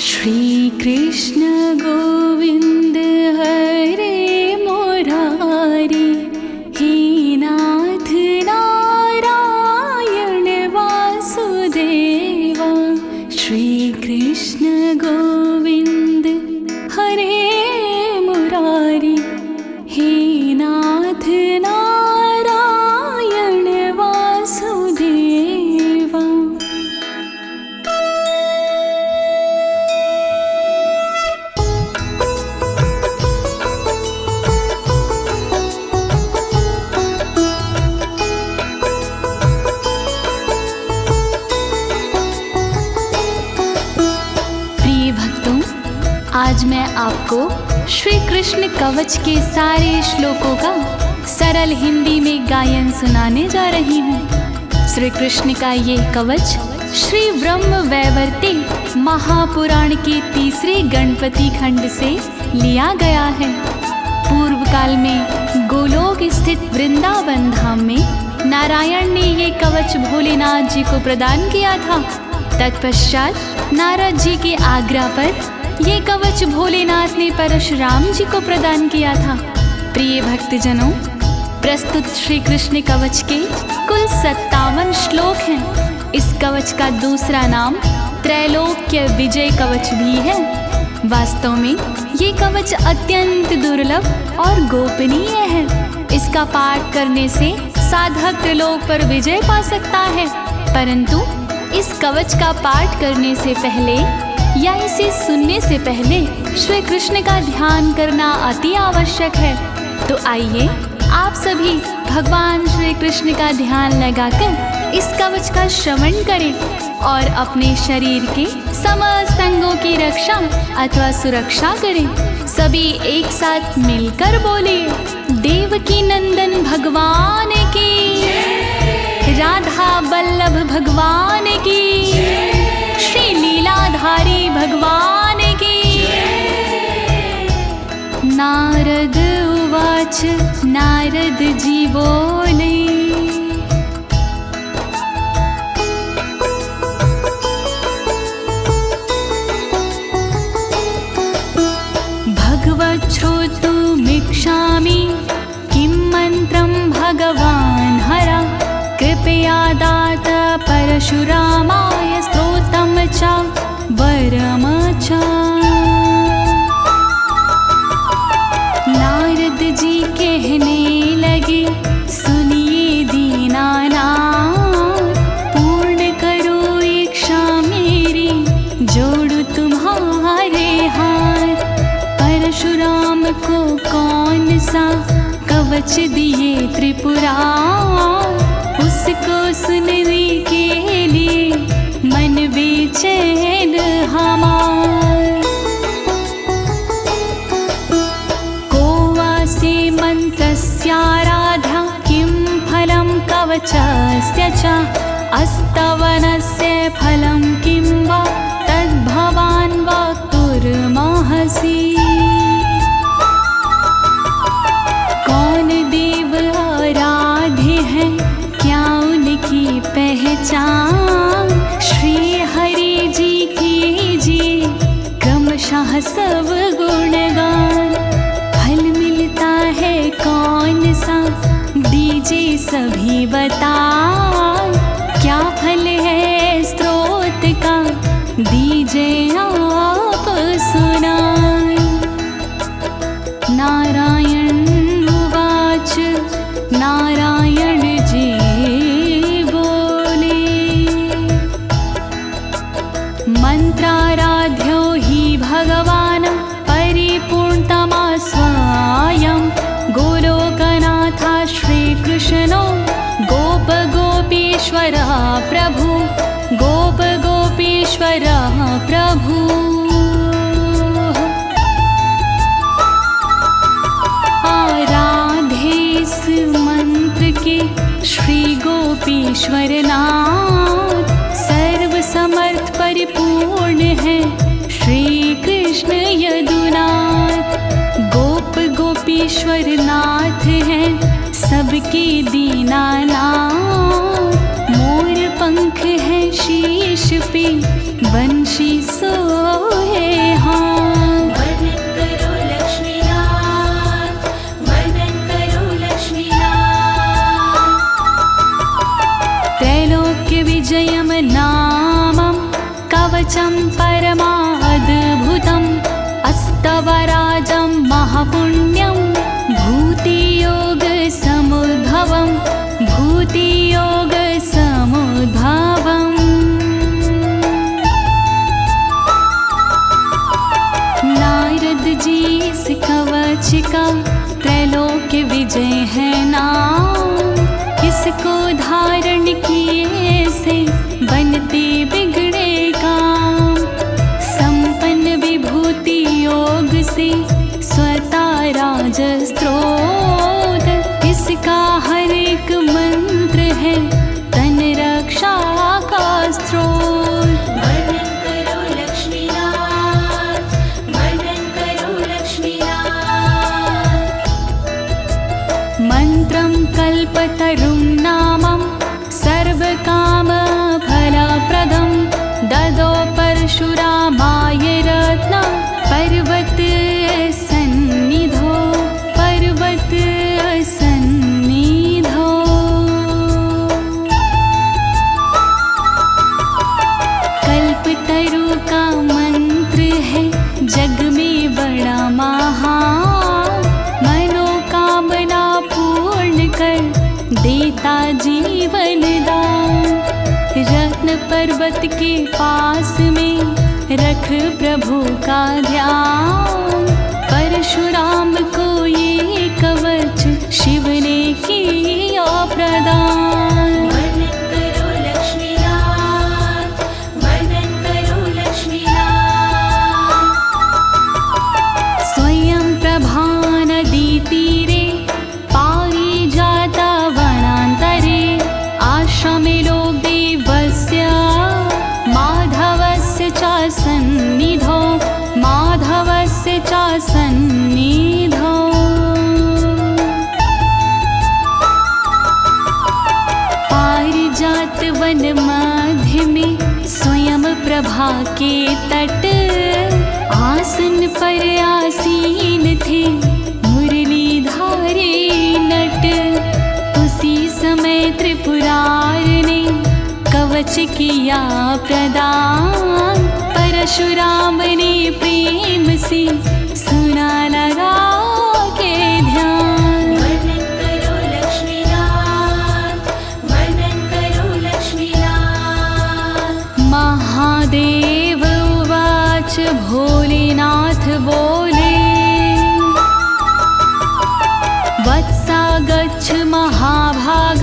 श्री कृष्ण गोविंद हरे मुरारी, हे नाथ नारायण वासुदेवा। श्री कृष्ण गोविंद हरे मुरारी, हे नाथ नारायण वासुदेवा। आज मैं आपको श्री कृष्ण कवच के सारे श्लोकों का सरल हिंदी में गायन सुनाने जा रही हूँ। श्री कृष्ण का ये कवच श्री ब्रह्म वैवर्ते महापुराण के तीसरे गणपति खंड से लिया गया है। पूर्व काल में गोलोक स्थित वृंदावन धाम में नारायण ने ये कवच भोलेनाथ जी को प्रदान किया था। तत्पश्चात नारद जी के आज्ञा पर ये कवच भोलेनाथ ने परशुराम जी को प्रदान किया था। प्रिय भक्तजनों, प्रस्तुत श्री कृष्ण कवच के कुल 57 श्लोक हैं। इस कवच का दूसरा नाम त्रैलोक्य विजय कवच भी है। वास्तव में ये कवच अत्यंत दुर्लभ और गोपनीय है। इसका पाठ करने से साधक त्रिलोक पर विजय पा सकता है, परंतु इस कवच का पाठ करने से पहले या इसे सुनने से पहले श्री कृष्ण का ध्यान करना अति आवश्यक है। तो आइए आप सभी भगवान श्री कृष्ण का ध्यान लगाकर इस कवच का श्रवण करें और अपने शरीर के समस्त अंगों की रक्षा अथवा सुरक्षा करें। सभी एक साथ मिलकर बोलिए, देवकी नंदन भगवान की, राधा बल्लभ भगवान की, श्री लीलाधारी भगवान की। नारद उवाच, नारद जी बोले, भगवत् श्रोतुमिच्छामि किं मन्त्रं भगवान् हरा, कृपया दात परशुरामाय स्तोत्रं च वरं च। नारद जी कहने लगे, सुनिए दीनानाथ, पूर्ण करो इच्छा मेरी, जोड़ू तुम्हारे हाथ। परशुराम को कौन सा कवच दिए त्रिपुरारी, उसको सुनने के लिए मन बेचैन हमार। कोवासे मंत्रस्याराध्या, किं फलं कवचस्य च, अस्तवनस्य फलं किं वा, तद्भवान् वक्तुर्मर्हसि। कौन देव आराध्य है, क्या उनकी पहचान, श्री हरि जी कीजिए क्रमशः सब गुणगान। फल मिलता है कौन सा, दीजिए सभी बता, क्या फल है स्रोत का, दीजिए आप सुनाए। नारायण उवाच, नारायण जी बोले, मंत्राराध्यो हि भगवान् परिपूर्णतमा स्वयं, गोलोकनाथ श्रीकृष्णो गोप गोपीश्वर प्रभु, गोप गोपीश्वर प्रभु। आराधे इस मंत्र के श्री गोपीश्वर नाथ, सर्व समर्थ परिपूर्ण है श्री कृष्ण यदुनाथ। गोप गोपीश्वर नाथ है सबके दीनानाथ, मोर पंख है शीश पे, बंशी सोहे कवचं परमाद्भुतम् अस्तवराजं महापुण्यं भूतियोगसमुद्भवम् भूतियोगसमुद्भवम्। नारद जी इस कवच का त्रैलोक्य विजय है नाम। इसको धारण किए से बनते बिगड़े काम। संपन्न विभूति योग से स्वता राज स्त्रोत। इसका हर एक मंत्र है तन रक्षा का स्त्रोत। वर्णन करो लक्ष्मीनाथ, वर्णन करो लक्ष्मीनाथ। मंत्रं कल्पतरुं नामं सर्वकामफलप्रदं ददौ परशुरामाय रत्नं पर्वत सन्निधौ पर्वत सन्निधौ। कल्पतरु का मंत्र है जग में बड़ा महान। मनोकामना पूर्ण कर देता जीवन दान। रत्न पर्वत के पास में रख प्रभु का ध्यान। परशुराम को ये कवच शिव ने किया प्रदान। वर्णन करो लक्ष्मीनाथ, वर्णन करो लक्ष्मीनाथ। स्वयं प्रभा नदी तीरे पारिजाता वनान्तरे आश्रमे लोक देवस्य माधवस्य च सन्निधौ माधवस्य च सन्निधौ। पारिजात वन मध्य में स्वयं प्रभा के तट आसन पर आसीन थे मुरलीधारी नट। उसी समय त्रिपुरार ने कवच किया प्रदान। परशुराम ने प्रेम से सुना लगा के ध्यान। वर्णन करो लक्ष्मीनाथ, वर्णन करो लक्ष्मीनाथ। महादेव उवाच भोलेनाथ बोले वत्सा गच्छ महाभाग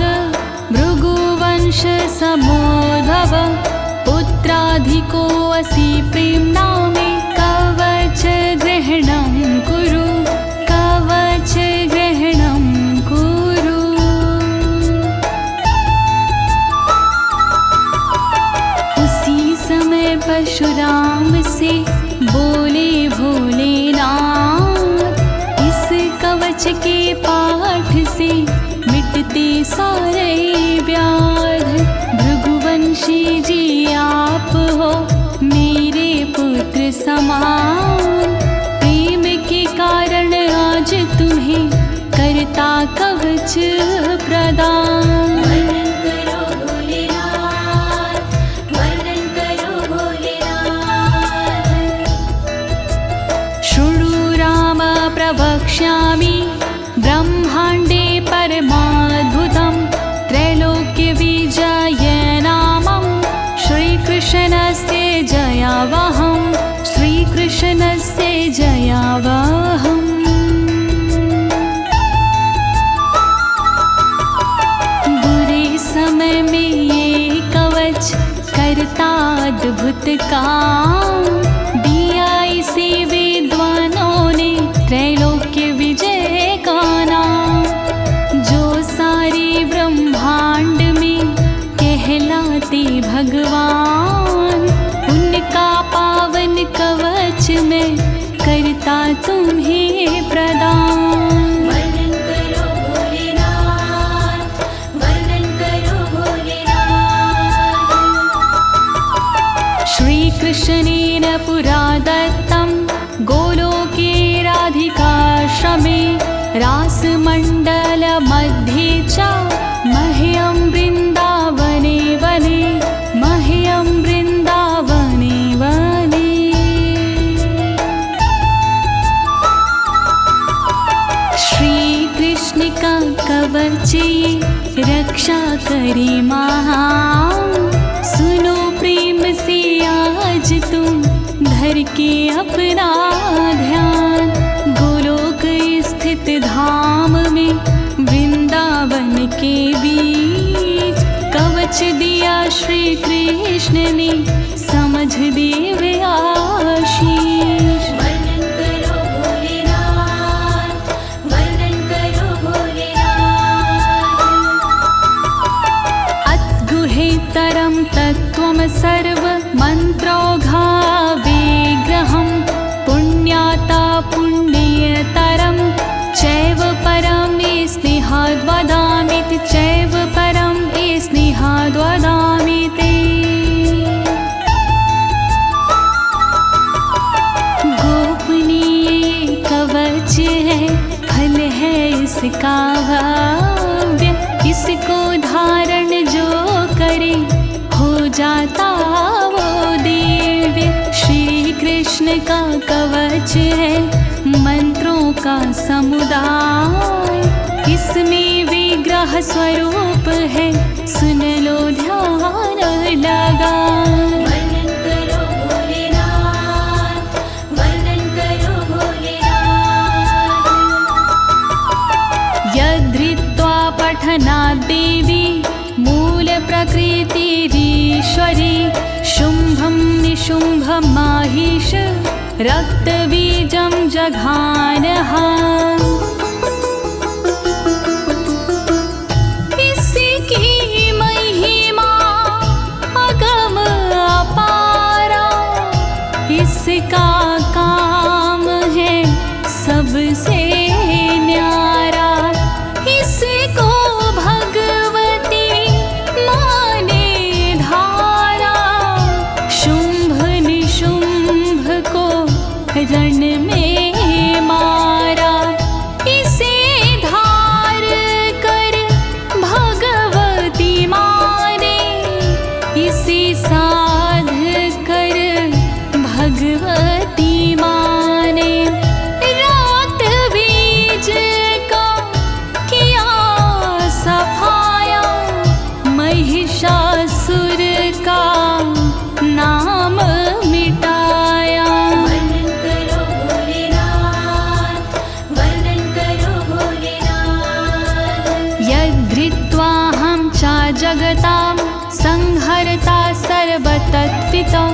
भृगुवंश समोद्भव। पुत्राधिको असि प्रेम्णा मे कवच ग्रहणं कुरु कवच ग्रहणं कुरु। उसी समय परशुराम से बोले भोलेनाथ इस कवच के पाठ से मिटते सारे व्याध। भृगुवंशी जी आप हो मेरे पुत्र समान। प्रेम के कारण आज तुम्हें करता कवच प्रदान। वर्णन करो भोलेनाथ, वर्णन करो भोलेनाथ। शृणु राम प्रवक्ष्यामि ब्रह्माण्डे परमाद्भुतं त्रैलोक्य विजय नामं श्रीकृष्णस्य जयावहं श्रीकृष्णस्य जयावहम्। बुरे समय में ये कवच करता अद्भुत काम। दिया इसे विद्वानों ने त्रैलोक्य विजय का नाम। जो सारे ब्रह्मांड में कहलाते भगवान उनका पावन कवच में करता तुम्हें प्रदान। वर्णन करो भोलेनाथ, वर्णन करो भोलेनाथ। श्री कृष्णेन पुरा दत्तं गोलोके राधिकाश्रमे रासमण्डल मध्ये च मह्यं वृन्दावने वने मह्यं वृन्दावने वने। यहाँ सुनो प्रेम से आज तुम धर के अपना ध्यान। गोलोक स्थित धाम में वृंदावन के बीच कवच दिया श्री कृष्ण ने समझ दिव्य आशीष। वर्णन करो भोलेनाथ, वर्णन करो भोलेनाथ। अद्गुहेतरं तत्त्वं सर्व मन्त्रौघा विग्रहं पुण्याता पुण्यतरं चैव परं स्नेहाद् वदामि ते चैव परं स्नेहाद् वदामि ते। गोपनीय कवच है फल है इसका भव्य, इसको धारण जो करे हो जाता वो दिव्य। श्री कृष्ण का कवच है मंत्रों का समुदाय, इसमें विग्रह स्वरूप है सुन लो ध्यान लगा। वर्णन करो भोलेनाथ, वर्णन करो भोलेनाथ। यद्धृत्वा पठनात् देवी मूल प्रकृतिरीश्वरी शुम्भं निशुम्भं माहिष रक्तबीजं जघानः। इसकी महिमा अगम अपारा, इसका काम है सबसे न्यारा। इसको भगवती माने धारा, शुंभ निशुंभ को रण में मारा। इसे धार कर भगवती माने, इसे साध कर भगवती माने। रात बीज का किया सफाया, महिषासुर का नाम मिटाया। वर्णन करो भोलेनाथ, वर्णन करो भोलेनाथ। यद्धृत्वाहं च जगतां संहर्ता सर्वतत्त्विता,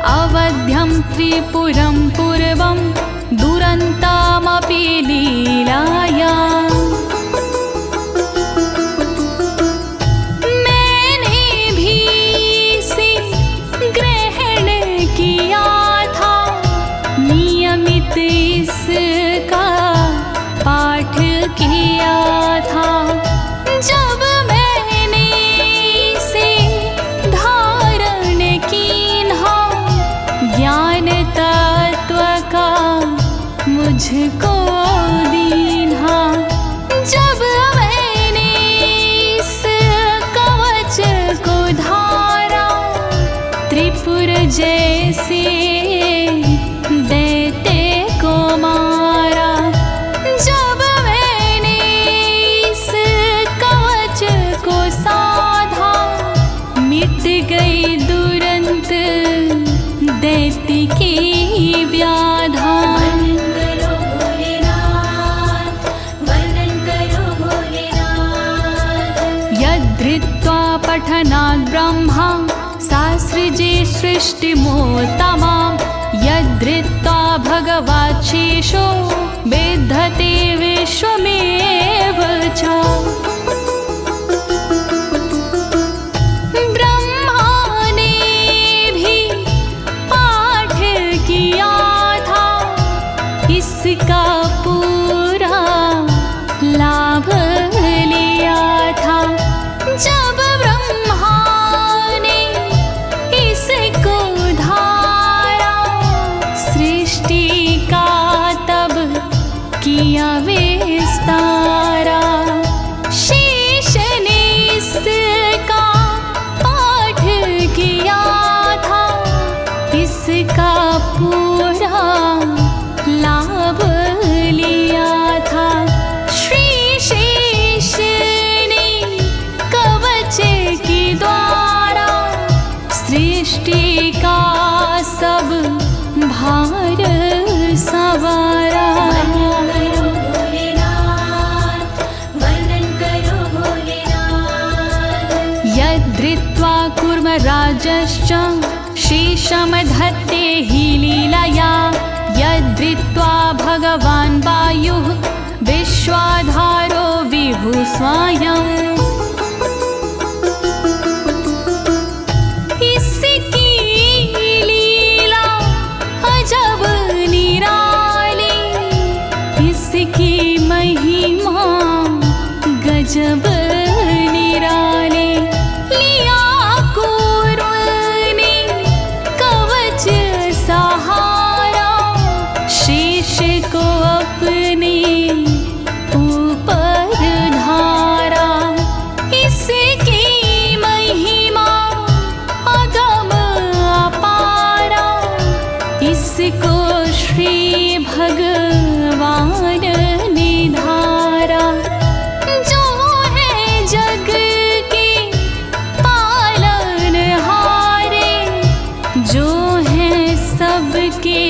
अवध्यं त्रिपुरं पूर्वं दुरन्तामपि लीलाया। मैंने भी इसे ग्रहण किया था, नियमित इसका पाठ किया था। जब मैंने इसे धारण कीन्हा, ज्ञान तत्व का मुझको दीन्हा। जब मैंने इस कवच को धारा, त्रिपुर जैसे दैत्य को मारा। जब मैंने इस कवच को साधा, मिट गई दुरंत दैत्य की व्याधा। वर्णन करो भोलेनाथ, वर्णन करो भोलेनाथ। यद्धृत्वा पठनात् ब्रह्मा शास्त्रिजे सृष्टिमोत्तमां, यद्धृत्वा भगवाच्छेषो विद्धते विश्वमेव च। ब्रह्मा ने भी पाठ किया था, इसका पूरा लाभ लिया था। जब ब्रह्मा ने इसको धारा, सृष्टि का तब किया विस्तारा। यद्धृत्वा कूर्मराजश्च शेषं धत्ते हि लीलया यद्धृत्वा भगवान् वायुः विश्वाधारो विभुः स्वयम् इसकी लीला अजब निराली इसकी महिमा गजब निराली लिया कूर्म ने कवच सहारा शेष को अपने ऊपर धारा इसकी महिमा अगम अपारा इसको श्री भगवान ने धारा जो है जग के पालनहारे जो है सबके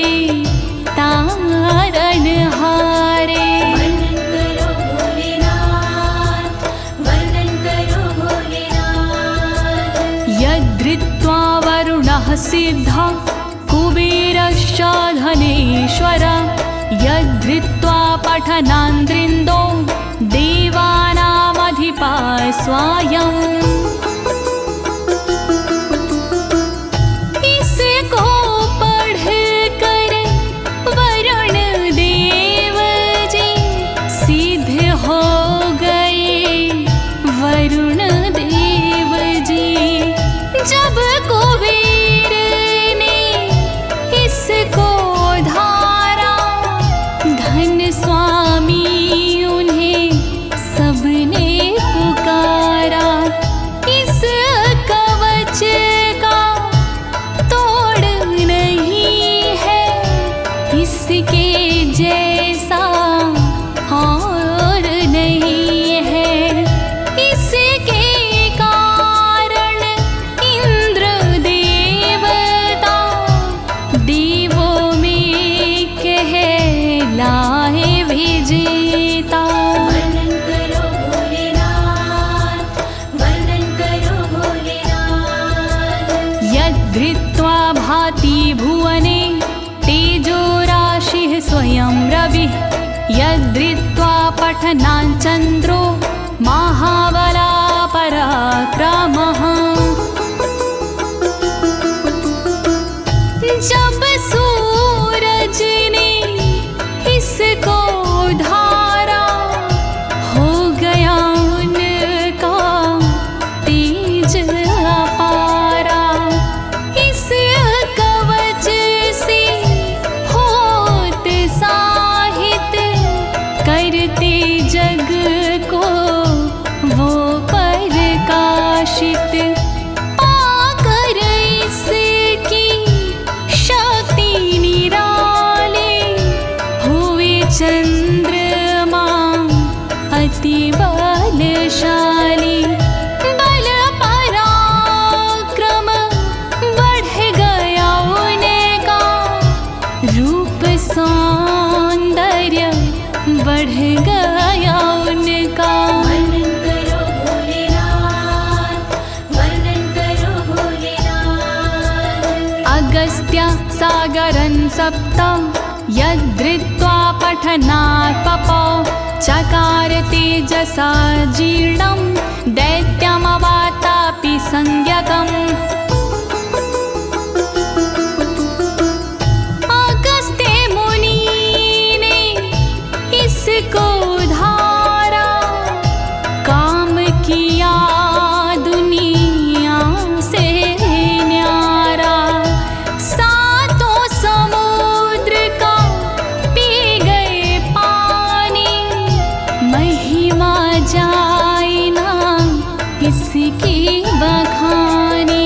तारणहारे वर्णन करो भोलेनाथ वर्णन करो भोलेनाथ यद्धृत्वा वरुणः सिद्धः कुबेरश्च धनेश्वर यद्धृत्वा पठनान्द्रिन्दो देवानामधिपा स्वयम् इसको पढ़ कर वरुण देव जी सिद्ध हो गए वरुण देव जी जब कुबेर ने इसको धारा धन स्वामी उन्हें सबने पुकारा इस कवच का तोड़ नहीं है इसके जैसा और नहीं है इसके कारण इंद्र देवता देवों में कहलाए विजेता वर्णन करो भोलेनाथ वर्णन करो भोलेनाथ यद्धृत्वा भाति भुवने तेजो राशिः स्वयं रविः यद्धृत्वा पठनान् चन्द्रो महाबला पराक्रमः जब सूरज ने इसको धारा हो गया उनका तेज अपारा इस कवच से होते साहित करते जग को वो प्रकाशित पाकर इसकी शक्ति निराले हुए चंद्रमा अति बलशाली बल पराक्रम बढ़ गया उनका रूप सौंदर्य बढ़ गया उनका वर्णन करो भोलेनाथ वर्णन करो भोलेनाथ अगस्त्य सागरं सप्त यद्धृत्वा पठनात् पपौ चकार तेजसा जीर्णं दैत्यमवातापि संज्ञकम् अगस्त्य मुनि ने इसको धारा काम किया दुनिया से न्यारा सातों समुद्र का पी गए पानी महिमा जाए ना इसकी बखानी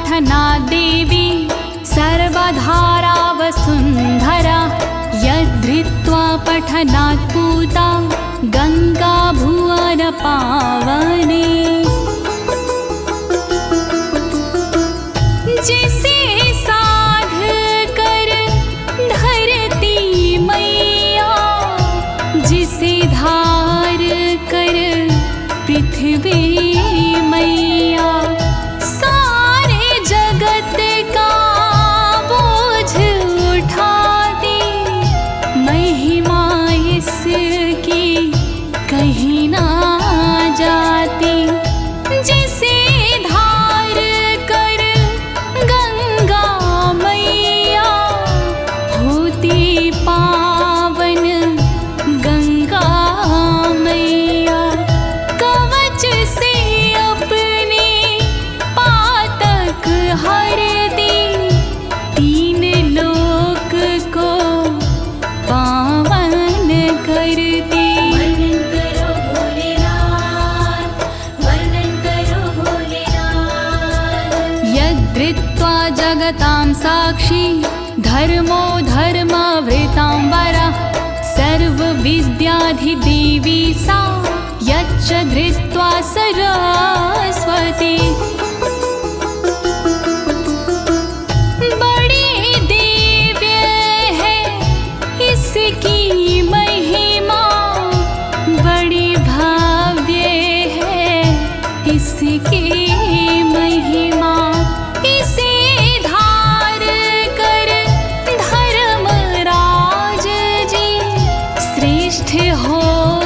पठनात् देवी सर्वधारा वसुन्धरा यद्धृत्वा पठनात् पूता गंगा भुवन पावने। जिसे साध कर धरती मैया, जिसे धार कर पृथ्वी मैया, सारे जगत का बोझ उठाती, महिमा इसकी कहीं ना जाती। जिसे धार कर गंगा मैया, होती पावन गंगा मैया, कवच से अपने पातक हरती, तीन लोक को पावन करती। वर्णन करो भोलेनाथ, वर्णन करो भोलेनाथ। यद्धृत्वा जगतां साक्षी धर्मो धर्मवृतांबरा, सर्वविद्याधिदेवी सा यच्च धृत्वा सरस्वती। बड़ी दिव्य है इसकी महिमा, बड़ी भव्य है इसकी महिमा। इसे धार कर धर्मराज जी श्रेष्ठ हो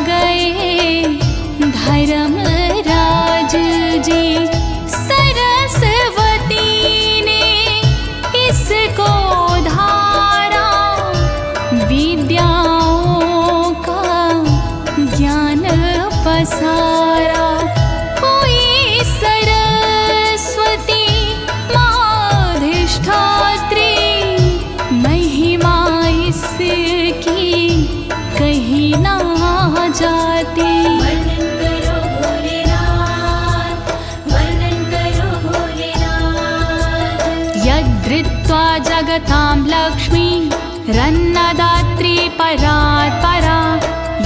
गए धर्मराज जी। सरस्वती ने इसको धारा, विद्याओं का ज्ञान पसारा। हुई सरस्वती माधिष्ठात्री, महिमा इसकी कहीं ना जाती। वर्णन करो भोलेनाथ, वर्णन करो भोलेनाथ। यद्धृत्वा जगतां लक्ष्मी रन्नदात्री परात्परा,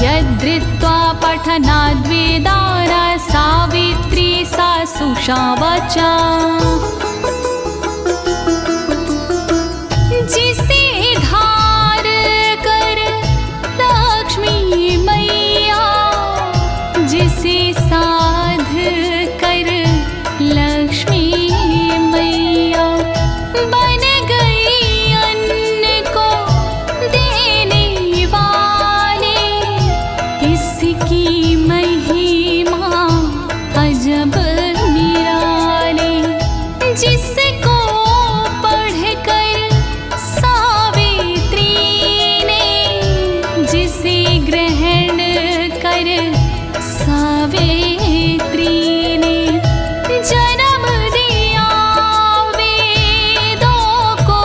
यद्धृत्वा पठनाद् वेदान् सावित्री सा सुषावचा। जिसे धार कर लक्ष्मी मैया, जिसे साध कर लक्ष्मी मैया, बन गई अन्न को देने वाले, इसकी महिमा अजब निराली। जिसको पढ़कर सावित्री ने, जिसे ग्रहण कर सावित्री ने, जन्म दिया वेदों को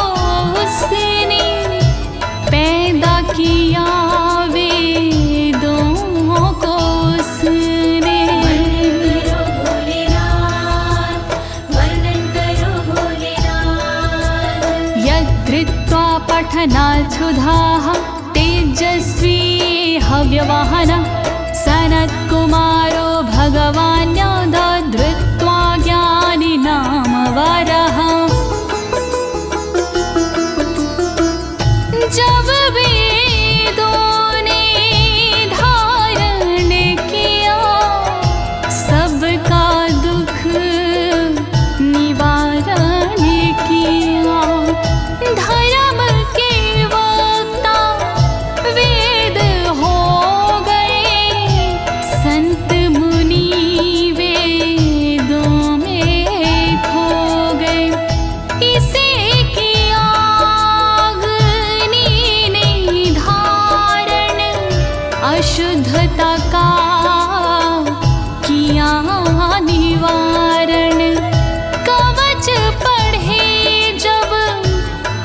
उसने, पैदा किया वेदों को उसने। वर्णन करो भोलेनाथ, वर्णन करो भोलेनाथ। यद्धृत्वा पठनात् सुधाः तेजस्वी हव्यवाहन, सनत्कुमारो भगवान् दधृत्वा ज्ञानिनाम वरः। जब वेदों ने धारण किया, सबका दुख निवारण किया। धर्म के वक्ता वेद हो गए, संत मुनि वेदों में खो गए। इसे किया अग्नि ने धारण, अशुद्धता का किया निवारण। कवच पढ़े जब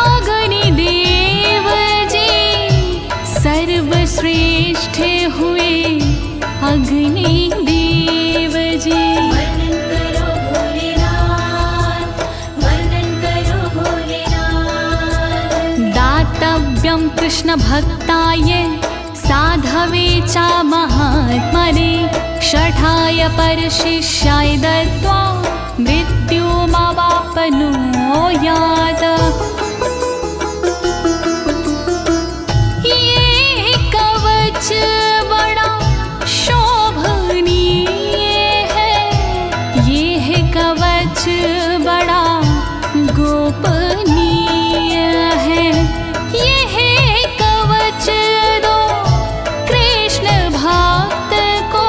अग्निदेव जी, सर्वश्रेष्ठ हुए अग्नि कृष्ण भक्ताय साधवे च महात्मने शठाय परशिष्याय दत्त्वा मृत्युमवाप्नुयात्। ये कवच बड़ा शोभनीय है, ये है कवच बड़ा गोपनीय है। ये है कवच दो कृष्ण भक्त को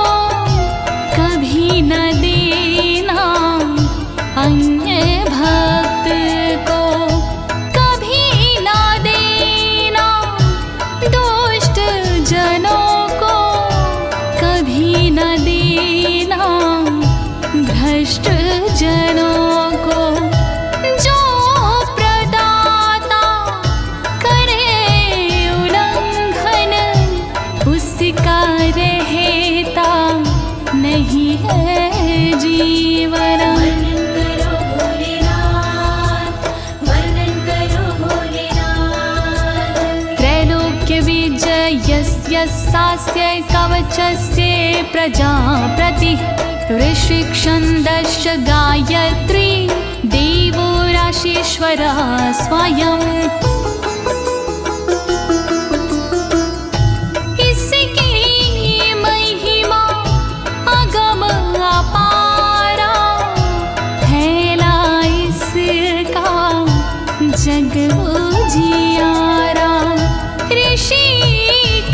कभी न देना, अन्य भक्त को कभी न देना, दुष्ट जनों को कभी न देना, भ्रष्ट जनों को। जो प्रदाता करे उल्लंघन, उसका रहता नहीं है जीवन। वर्णन करो भोलेनाथ, वर्णन करो भोलेनाथ। त्रैलोक्य विजयस्य सास्य कवचस्य प्रजाप्रति ऋषिक्षन्दश्च गायत्री देवो राशीश्वरः स्वयं। इसकी महिमा अगम अपारा, फैला इसका जग उजियारा। ऋषि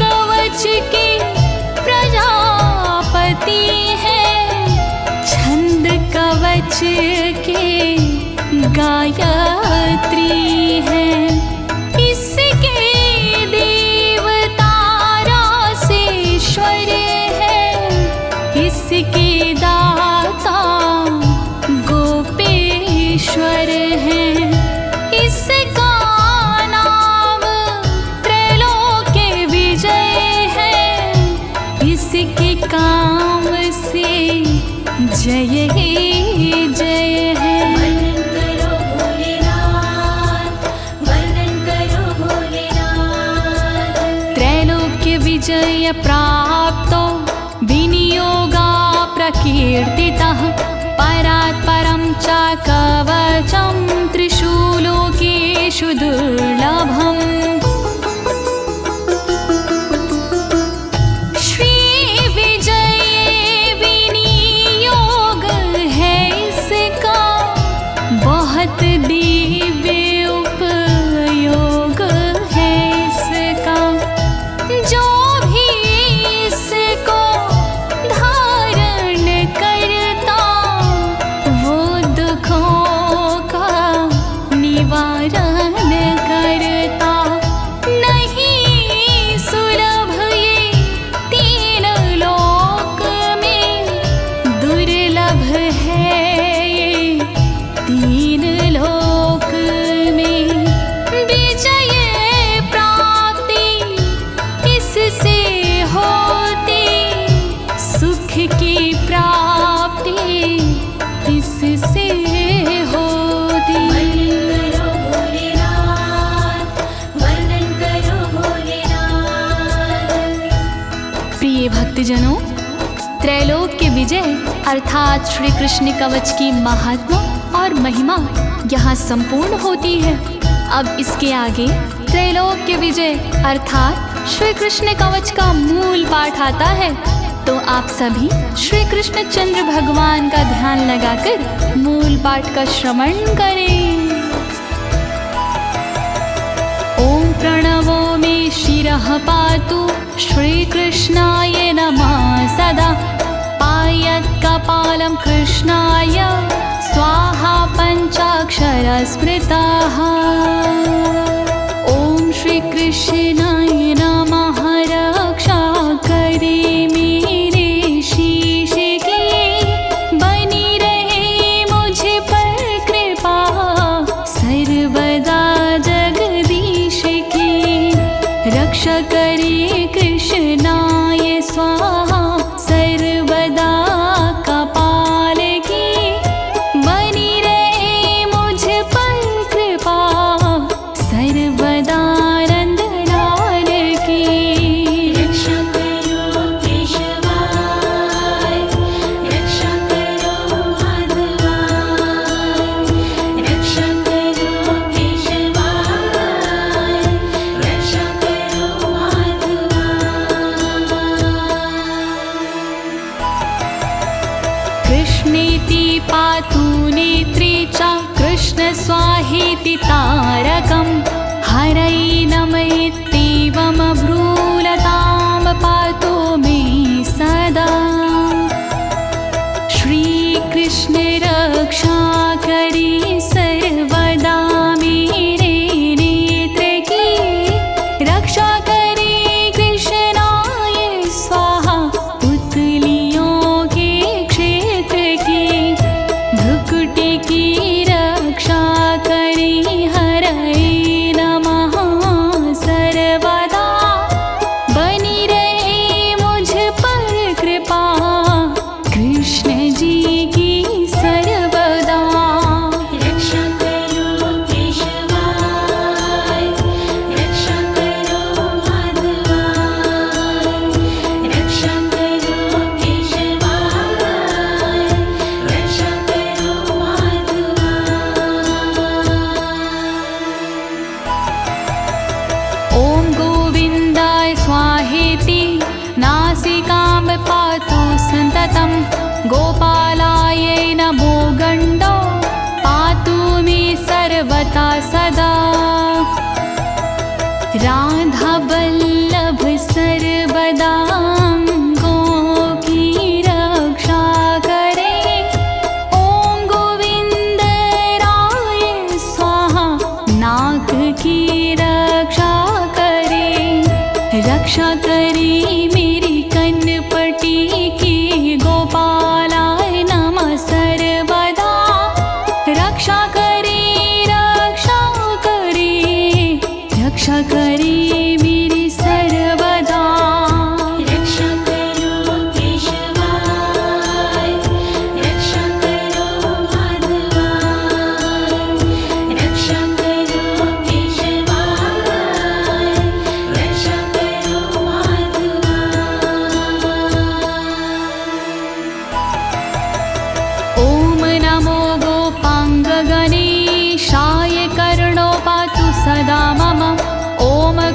कवच के प्रजापति हैं, छंद कवच के गायत्री हैं। इसके देवता रासेश्वर हैं, इसके दाता गोपेश्वर हैं। इसका नाम त्रैलोक्य विजय है, इसके काम से जय ही जय है। वर्णन करो भोलेनाथ, वर्णन करो भोलेनाथ। त्रैलोक्य विजय प्राप्तो विनियोगा प्रकीर्तितः परात् परं च कवचं त्रिषु लोकेषु दुर्लभम्। श्री विजय विनियोग है इसका, बहुत दिव्य उपयोग है इसका। जो भी इसको धारण करता, वो दुखों का निवारण करता। नहीं सुलभ ये तीन लोक में, दुर्लभ है ये तीन लोक में। विजय प्राप्ति इससे होती, सुख की प्राप्ति इससे होती। वर्णन करो भोलेनाथ, वर्णन करो भोलेनाथ। प्रिय भक्तजनों, त्रैलोक्य विजय अर्थात श्री कृष्ण कवच की महात्मा और महिमा यहाँ संपूर्ण होती है। अब इसके आगे त्रैलोक्य विजय अर्थात श्री कृष्ण कवच का मूल पाठ आता है। तो आप सभी श्री कृष्ण चंद्र भगवान का ध्यान लगाकर मूल पाठ का श्रवण करें। ओम प्रणवो मे शिरः पातु श्रीकृष्णाय नमः सदा। पायत् कपालं कृष्णाय स्वाहा पञ्चाक्षर स्मृताः। ओम श्री कृष्णाय नमः रक्षा करे मेरे शीश की, बनी रहे मुझ पर कृपा सर्वदा जगदीश की। रक्षा करे कृष्णाय स्वाहा सर्वदा कपाल की, बनी रहे मुझ पर कृपा सर्वदा नंदना। कृष्णेति पातु नेत्रे च कृष्ण स्वाहेति तारकं हरै नमयेत्येवमब्रूलतां पातु मे सदा। श्रीकृष्ण रक्षा करी सर्वदा मेरे नेत्र की, रक्षा करे कृष्णाय स्वाहा पुतलियों के क्षेत्र की। भ्रुकुटी की रक्षा करे हरै नमः सर्वदा, बनी रहे मुझ पर कृपा कृष्ण जी की सर्वदा। रक्षा करो केशवाय, रक्षा करो माधवाय, रक्षा करो केशवाय, रक्षा करो माधवाय। ॐ गोविन्दाय स्वाहेति नासिकां पातु सन्ततं, गोपालाय नमो गण्डो पातु मे सर्वथा सदा। राधावल्लभ सर्वदा अंगों की रक्षा करे, ॐ गोविन्द राय स्वाहा नाक की रक्षा करे। रक्षा करे मेरी कनपटी की, गोपालाय नमः सर्वदा। रक्षा करे, रक्षा करे, रक्षा करे मेरी सर्वदा। रक्षा करो केशवाय, रक्षा करो माधवाय, रक्षा करो केशवाय, रक्षा करो माधवाय। ॐ नमो गोपाङ्गगणेशाय कर्णो पातु सदा मम। ॐ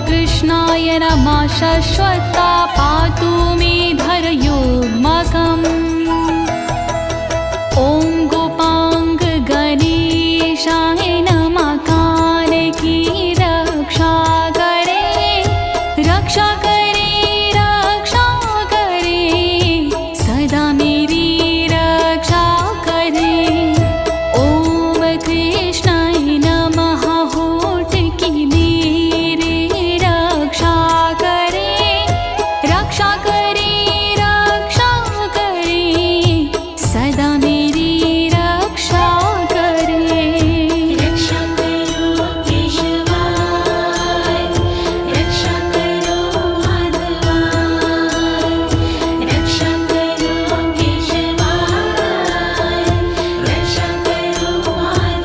कृष्णाय नमः शाश्वता पातु मे धरयोर्मकम्। ॐ गोपाङ्गगणेशाय नमः कान की रक्षा करे, रक्षा करे, रक्षा करे, सदा मेरी रक्षा करे। ॐ कृष्णाय नमः होठ की मेरी रक्षा करे, रक्षा करे, रक्षा करे, सदा मेरी रक्षा करे। रक्षा करो केशवाय, रक्षा करो माधवाय, रक्षा करो केशवाय, रक्षा करो माधवाय।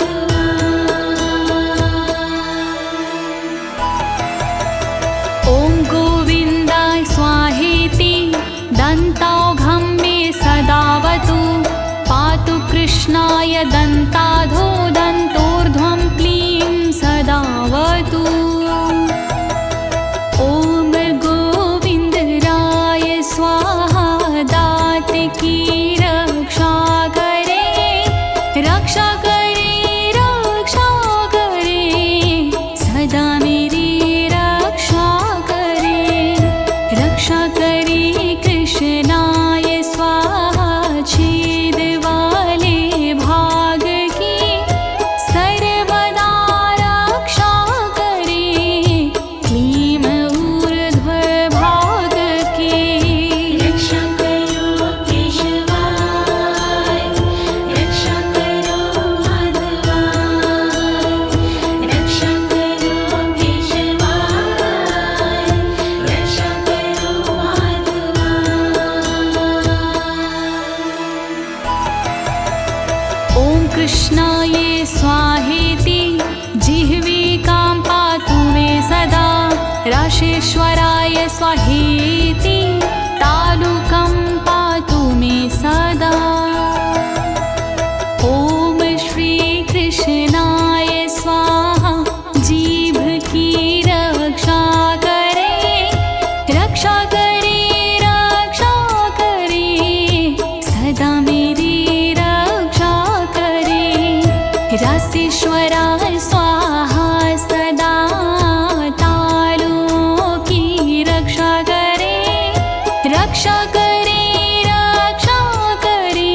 ॐ गोविन्दाय स्वाहेति दन्तौघं मे सदावतु, पातु कृष्णाय दन्ताधो दन्तोर्ध्वं क्लीं सदावतु। ॐ गोविन्दराय स्वाहा दात की रक्षा करे, रक्षा करे, रक्षा करे, सदा मेरी रक्षा करे। रक्षा करे कृष्णाय स्वाहा छेद वाले भाग की, सर्वदा रक्षा करे क्लीं ऊर्ध्व भाग की। रक्षा करो केशवाय, रक्षा करो माधवाय, रक्षा करो केशवाय, रक्षा करो माधवाय। ॐ कृष्णाय स्वाहेति जिह्विकां पातु मे सदा, राशेश्वराय स्वाहेति तालुकं पातु मे सदा। ॐ श्रीकृष्णाय स्वाहा जीभ की रक्षा करे, रक्षा करे, रक्षा करे, सदा मेरी रसीश्वरा स्वाहा सदा तारों की रक्षा करे, रक्षा करे, रक्षा करे,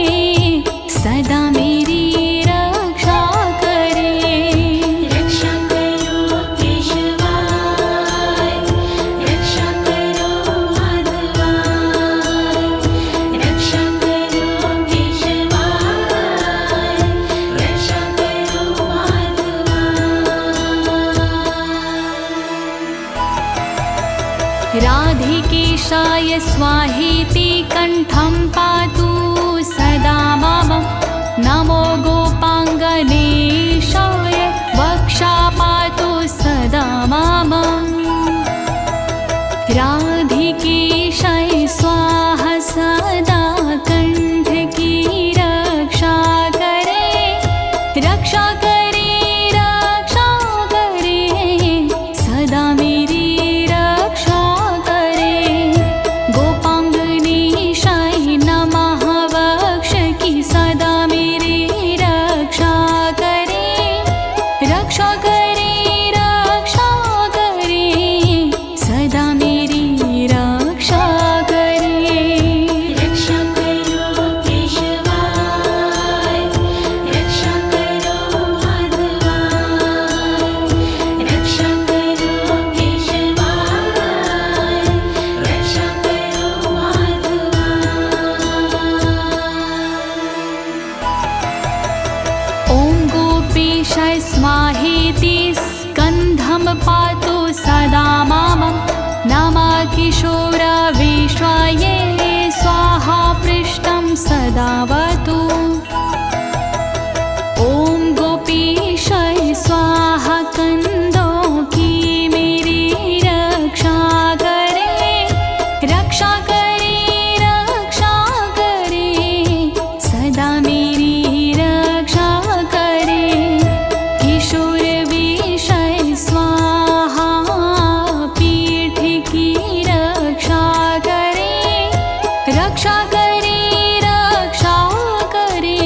सदा मेरी रक्षा करे। रक्षा करो केशवाय, रक्षा करो माधवाय, रक्षा करो केशवाय, रक्षा करो माधवाय। राधिकेशाय स्वाहेति कण्ठं पातु सदा मम, नमो गोपाङ्गनेशाय वक्षा पातु सदा मम। राधिकेशाय स्वाहा सदा कंठ की रक्षा करे, रक्षा करे, रक्षा करे, सदा मेरी रक्षा करे। गोपांगनेशाय नमः वक्ष की सदा मेरी रक्षा करे, रक्षा करे, रक्षा करे, सदा मेरी रक्षा करे। रक्षा करो केशवाय, रक्षा करो माधवाय, रक्षा करो केशवाय, रक्षा करो माधवाय। ॐ गोपीशाय स्वाहेति स्कन्धं पातु सदा मम, नमः किशोरविश्वाय स्वाहा पृष्ठं सदावतु। ॐ गोपीशाय स्वाहा कंदों की मेरी रक्षा करे, रक्षा करे, रक्षा करे, सदा मेरी रक्षा करे। किशोर विषय स्वाहा पीठ की रक्षा करे, रक्षा करे, रक्षा करे,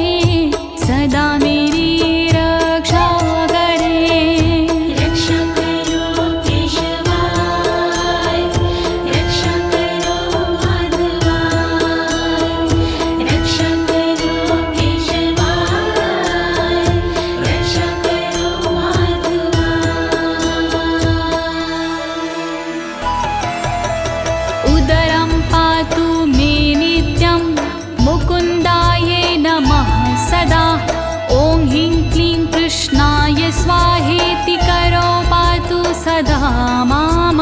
सदा मेरी रक्षा करे। रक्षा करो केशवाय, रक्षा करो माधवाय, रक्षा करो केशवाय, रक्षा करो माधवाय। उदरं पातु मे नित्यं मुकुन्दाय नमः सदा। ॐ ह्रीं क्लीं कृष्णाय स्वाहेति करो पातु सदा माम।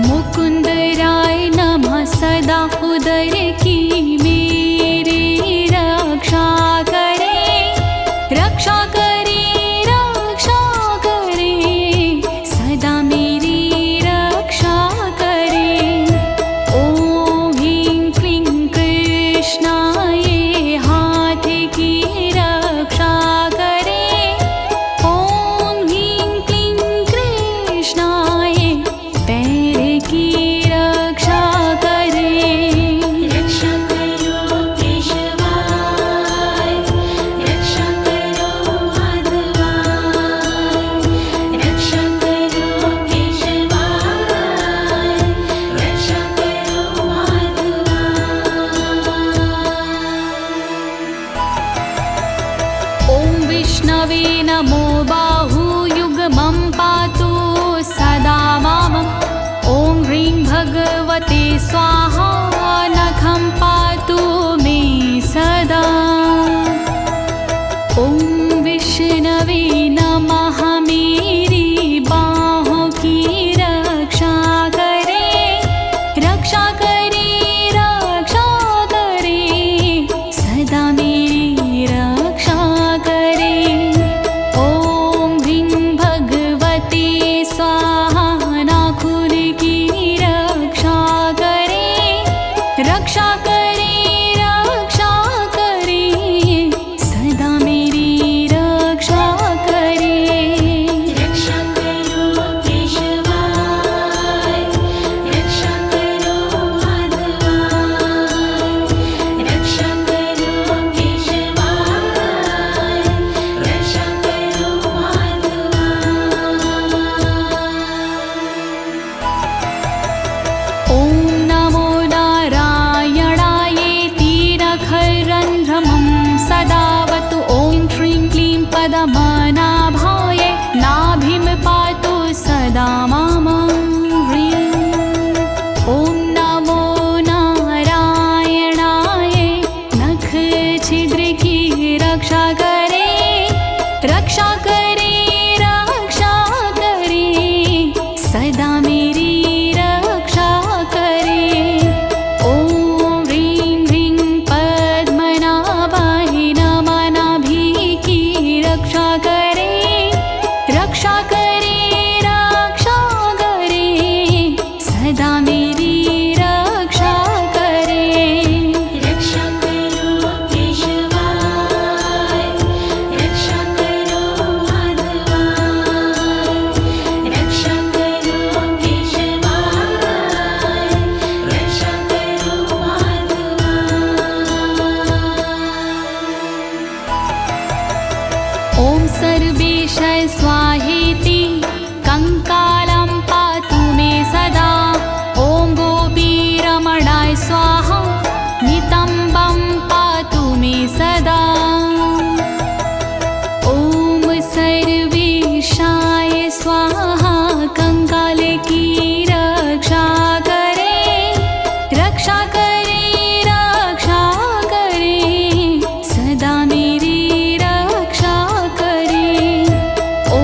मुकुन्दराय नमः सदा उदर की मेरी रक्षा करे, रक्षा करे, रक्षा करे, सदा मेरी रक्षा करे। ॐ ह्रीं क्लीं कृष्णाय हाथ की रक्षा करे, ॐ ह्रीं क्लीं कृष्णाय पैर की रक्षा करे। रक्षा करो केशवाय, रक्षा करो माधवाय, रक्षा करो केशवाय, रक्षा करो माधवाय। ॐ विष्णवे नमो बाहुयुग्मं पातु सदा मम। ॐ ह्रीं भगवते स्वाहा नखं पातु मे सदा। ॐ विष्णवे नमः मेरी बाहों की रक्षा करे, रक्षा करे, रक्षा करे, सदा मेरी रक्षा करे। ॐ सदावतु ॐ श्रीं क्लीं पद्मनाभाय नाभिं पातु सदा मां ह्रीं ॐ नमो नारायणाय नख छिद्र की रक्षा करे रक्षा करे रक्षा करे सदा मेरी रक्षा करे ॐ ह्रीं ह्रीं पद्मनाभाय नमः नाभि की रक्षा करे रक्षा करे रक्षा करे सदा मेरी रक्षा करे रक्षा करो केशवाय रक्षा करो माधवाय रक्षा करो केशवाय रक्षा करो माधवाय ॐ सर्वेश स्वाहेति कंकालं पातु मे सदा ॐ गोपीरमणाय स्वाहा नितम्बं पातु मे सदा ॐ सर्वेशाय स्वाहा कंकाल की रक्षा करे रक्षा करे रक्षा करे सदा मेरी रक्षा करे ॐ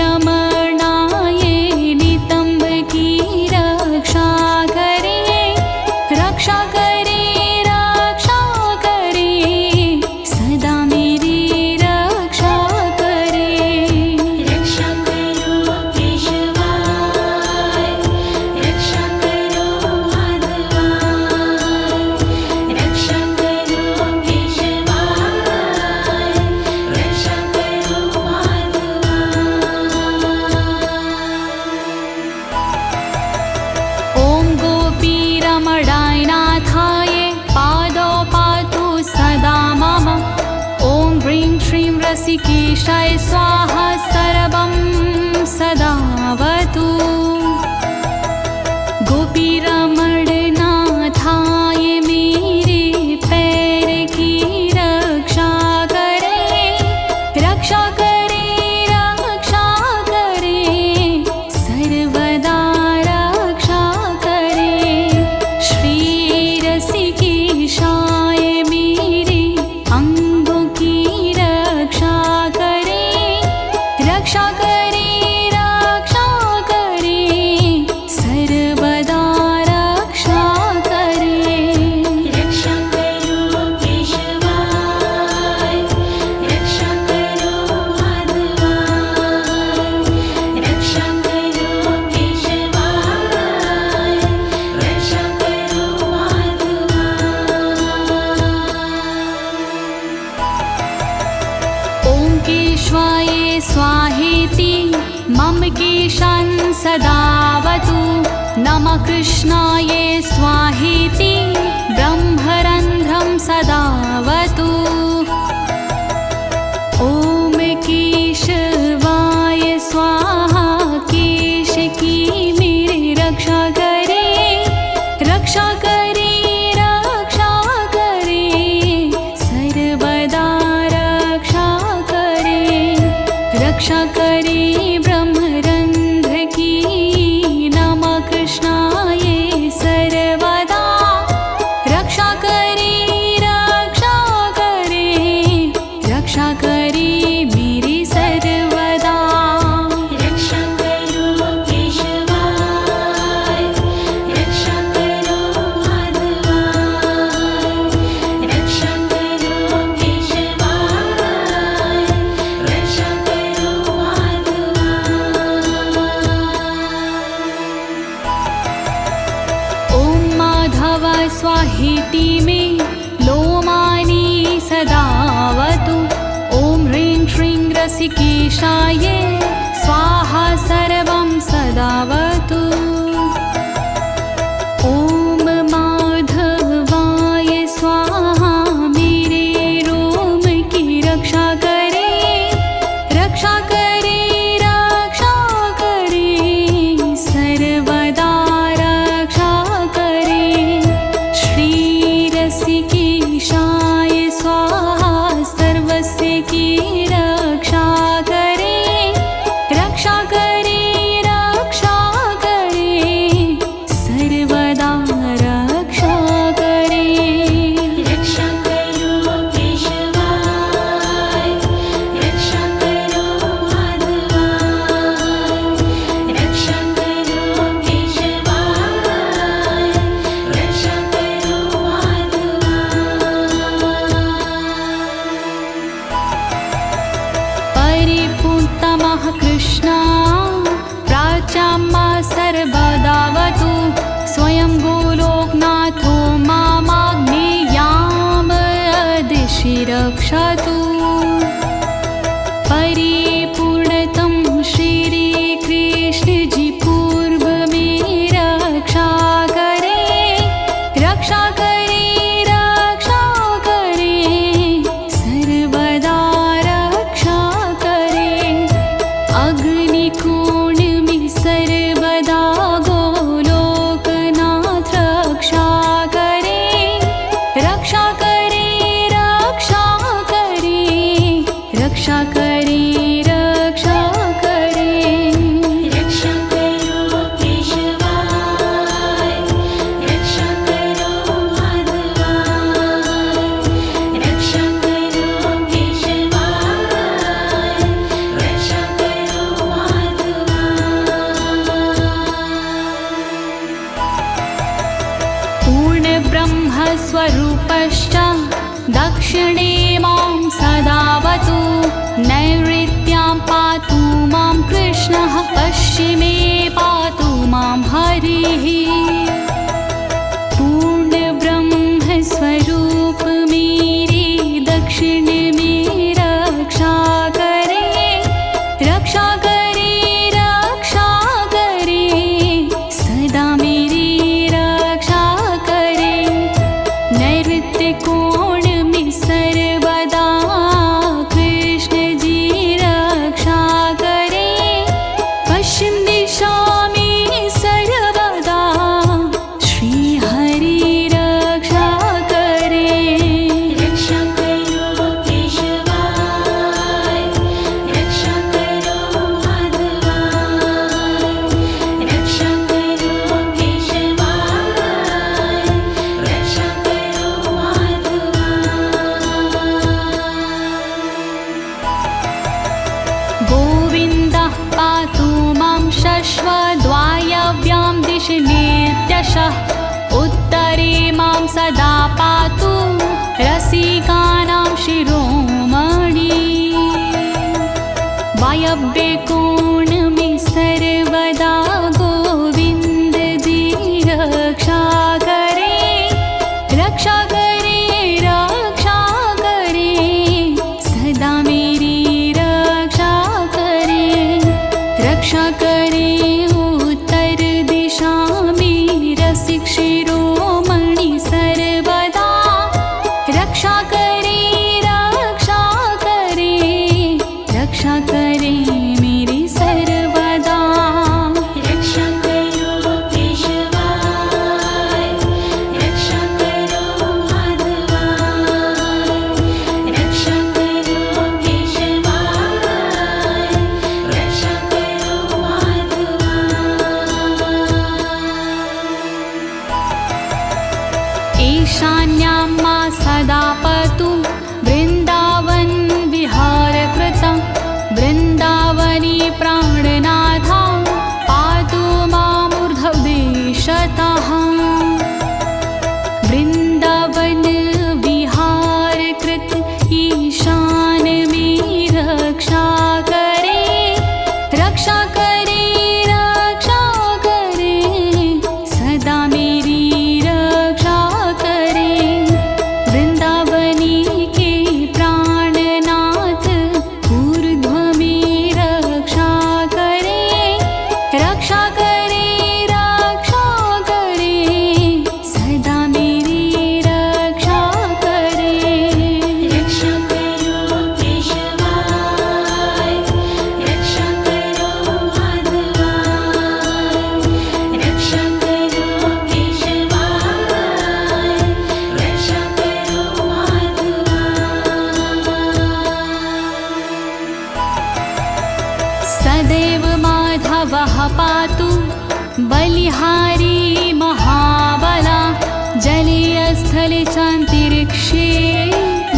गोपीरमणाय नितम्ब की रक्षा करे रक्षा करे रक्षा करे सदा मेरी रक्षा करे रक्षा करो केशवाय रक्षा करो माधवाय रक्षा करो केशवाय रक्षा करो माधवाय ॐ गोपीरमणाय नाथाय पादौ पातु सदा मम ॐ ह्रीं श्रीं रसिकेशाय स्वाहा सर्वं सदावतु गोपीरमणनाथाय मेरे पैर की रक्षा करे रक्षा करे रक्षा करे सर्वदा रक्षा करे श्री रसिकेशाय मेरे अंगों की रक्षा करे रक्षा करे रक्षा करे सर्वदा रक्षा करे रक्षा करो केशवाय रक्षा करो माधवाय रक्षा करो केशवाय रक्षा करो माधवाय ॐ केशवाय स्वाहेति मम केशान् सदावतु नमः कृष्णाय स्वाहेति ब्रह्मरन्ध्रं सदावतु ॐ केशवाय स्वाहा केश की मेरी रक्षा करे रक्षा करे रक्षा करे सर्वदा रक्षा करे रक्षा करे ब्रह्मरंध्र की नमः कृष्णाय सर्वदा रक्षा करे रक्षा करे रक्षा करे मेरी सर्वदा रक्षा करो केशवाय रक्षा करो माधवाय रक्षा करो केशवाय रक्षा करो माधवाय ॐ माधव स्वाहेति मे लोमानि सदावतु ॐ ह्रीं श्रीं रसिकेशाय स्वाहा सर्वं सदावतु ॐ माधवाय स्वाहा मेरे रोम की रक्षा करे रक्षा करे रक्षा करे सर्वदा रक्षा करे श्री रसिकेशाय रक्षा करे रक्षा करे सर्वदा रक्षा करे अग्निकोण में सर्वदा गोलोकनाथ रक्षा करे रक्षा करे रक्षा करे रक्षा करे रक्षा करे रक्षा करो केशवाय रक्षा करो माधवाय रक्षा करो केशवाय रक्षा करो माधवाय पूर्ण ब्रह्म स्वरूपश्च दक्षिणे मां सदावतु नैऋत्यां पातु मां कृष्णः पश्चिमे पातु मां हरिः पूर्ण ब्रह्म स्वरूप मेरे दक्षिण में रक्षा करे रक्षा करे रक्षा करे सदा मेरी रक्षा करे नैऋत्य कोण में सर्वदा कृष्ण जी रक्षा करे पश्चिम दिशा में सर्वदा श्री हरि रक्षा करे रक्षा करो केशवाय रक्षा करो माधवाय रक्षा करो केशवाय रक्षा करो माधवाय गोविन्दः पातु मां शश्वद्वायव्यां दिशि नित्यशः उत्तरे मां सदा पातु रसिकानां शिरोमणि वायव्ये कोण में सर्वदा गोविन्द जी रक्षा करे रक्षा करे रक्षा करे सदा मेरी रक्षा करे रक्षा करे उत्तर दिशा में रसिक शिरोमणि सर्वदा रक्षा करे रक्षा करे रक्षा करे मेरी सर्वदा रक्षा करो केशवाय रक्षा करो माधवाय रक्षा करो केशवाय रक्षा करो माधवाय ईशान्यां मा सदा पतु वृन्दावन विहारकृतं वृन्दावनी प्राणनाथा पातु मामूर्ध्वदेशतः वृन्दावन विहारकृत ईशान में रक्षा करे रक्षा करे रक्षा करे सदा मेरी रक्षा करे वृंदावनी के प्राणनाथ ऊर्ध्व में रक्षा करे रक्षा करे रक्षा करे सदा मेरी रक्षा करे रक्षा करो केशवाय रक्षा करो माधवाय रक्षा करो केशवाय रक्षा करो माधवाय सदैव माधवः पातु बलिहारी महाबला जले स्थले चान्तरिक्षे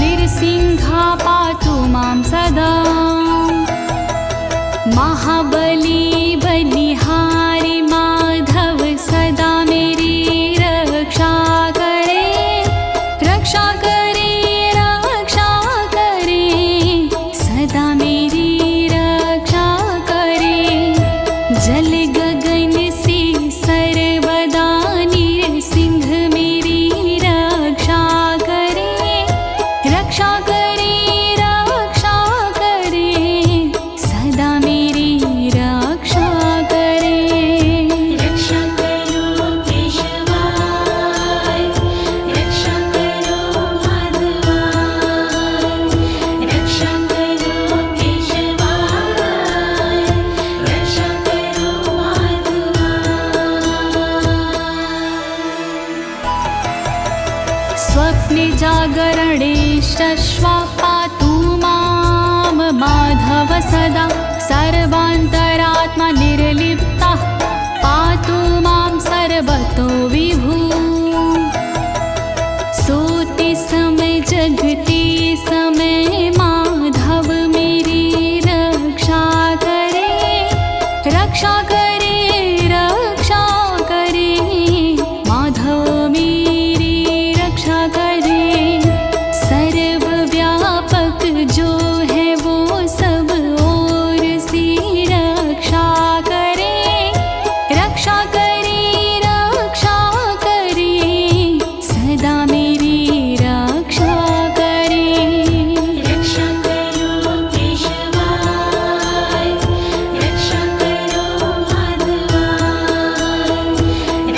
नृसिंहा पातु मां सदा महाबली बलिहारी माधव सदा मेरी रक्षा करे रक्षा करे रक्षा करे सदा मेरी रक्षा करे जल गगन से सर्वदा नृसिंह मेरी रक्षा करे रक्षा करे रक्षा करे सदा मेरी रक्षा करे स्वप्ने जागरणे शश्वा पातु मां माधव सदा सर्वान्तरात्मा निर्लिप्ता पातु मां सर्वतो विभु सोते समय जगते समय माधव मेरी रक्षा करे रक्षा करे रक्षा करे माधव मेरी रक्षा करे सर्वव्यापक जो है वो सब ओर से रक्षा करे रक्षा करे रक्षा करे सदा मेरी रक्षा करे रक्षा करो केशवाय रक्षा करो माधवाय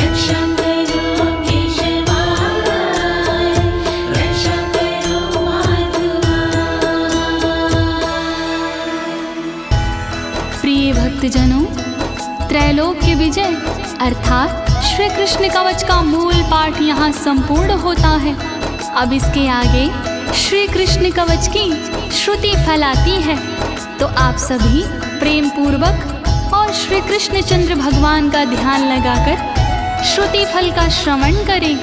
रक्षा करो केशवाय रक्षा करो माधवाय। प्रिय भक्तजनों, त्रैलोक्य विजय अर्थात श्री कृष्ण कवच का मूल पाठ यहाँ संपूर्ण होता है। अब इसके आगे श्री कृष्ण कवच की श्रुति फैलाती है, तो आप सभी प्रेम पूर्वक और श्री कृष्ण चंद्र भगवान का ध्यान लगाकर श्रुति फल का श्रवण करें।